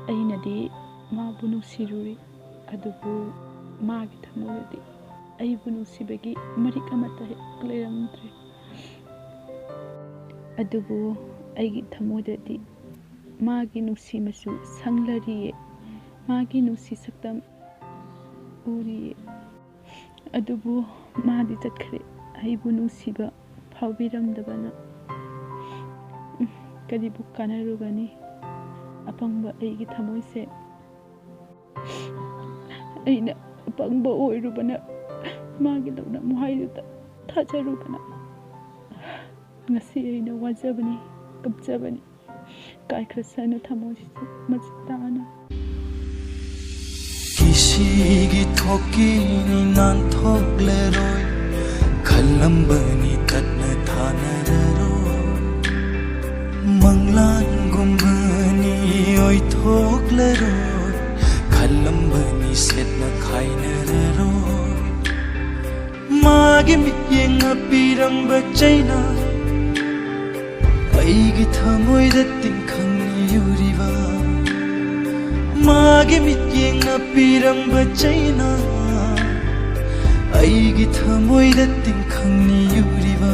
ꯑꯩꯅꯗꯤ ꯃꯥꯕꯨ ꯅꯨꯡꯁꯤꯔꯨꯔꯤ ꯑꯗꯨꯕꯨ ꯃꯥꯒꯤ ꯊꯃꯣꯏꯗꯗꯤ ꯑꯩꯕꯨ ꯅꯨꯡꯁꯤꯕꯒꯤ ꯃꯔꯤꯛ ꯑꯃꯠꯇ ꯍꯦꯛ ꯂꯩꯔꯝꯗ꯭ꯔꯦ ꯑꯗꯨꯕꯨ ꯑꯩꯒꯤ ꯊꯃꯣꯏꯗꯗꯤ ꯃꯥꯒꯤ ꯅꯨꯡꯁꯤ ꯃꯆꯨ ꯁꯪꯂꯔꯤꯌꯦ ꯃꯥꯒꯤ ꯅꯨꯡꯁꯤ ꯁꯛꯇꯝ ꯎꯔꯤꯌꯦ ꯑꯗꯨꯕꯨ ꯃꯥꯗꯤ ꯆꯠꯈ꯭ꯔꯦ ꯑꯩꯕꯨ ꯅꯨꯡꯁꯤꯕ ꯐꯥꯎꯕꯤꯔꯝꯗꯕꯅ ꯀꯔꯤꯕꯨ ꯀꯥꯟꯅꯔꯨꯒꯅꯤ ꯑꯄꯪꯕ ꯑꯩꯒꯤ ꯊꯃꯣꯏꯁꯦ ꯑꯩꯅ ꯑꯄꯪꯕ ꯑꯣꯏꯔꯨꯕꯅ ꯃꯥꯒꯤ ꯂꯧꯅꯝ ꯋꯥꯍꯩꯗꯨꯗ ꯊꯥꯖꯔꯨꯕꯅ ꯉꯁꯤ ꯑꯩꯅ ꯋꯥꯖꯕꯅꯤ ꯀꯞꯆꯕꯅꯤ ꯀꯥꯏꯈ꯭ꯔꯁꯅꯨ ꯊꯃꯣꯏꯁꯤꯁꯨ ꯃꯆꯦꯠ ꯇꯥꯅ ꯀꯤꯁꯤꯒꯤ ꯊꯣꯛꯀꯤꯅꯤ ꯅꯥꯟꯊꯣꯛꯂꯔꯣꯏ ꯈꯜꯂꯝꯕꯅꯤ ꯇꯠꯅ ꯊꯥꯅꯔꯔꯣꯏ ꯃꯪꯂꯥꯟꯒꯨꯝꯕꯅꯤ ꯑꯣꯏꯊꯣꯛꯂꯔꯣꯏ ꯈꯜꯂꯝꯕꯅꯤ ꯁꯦꯠꯅ ꯈꯥꯏꯅꯔꯔꯣꯏ ꯃꯥꯒꯤ ꯃꯤꯠꯌꯦꯡꯅ ꯄꯤꯔꯝꯕ ꯆꯩꯅ ꯑꯩꯒꯤ ꯊꯃꯣꯏꯗ ꯇꯤꯡꯈꯪꯅꯤ ꯌꯨꯔꯤꯕ ꯃꯥꯒꯤ ꯃꯤꯠꯌꯦꯡꯅ ꯄꯤꯔꯝꯕ ꯆꯩꯅ ꯑꯩꯒꯤ ꯊꯃꯣꯏꯗ ꯇꯤꯡꯈꯪꯅꯤ ꯌꯨꯔꯤꯕ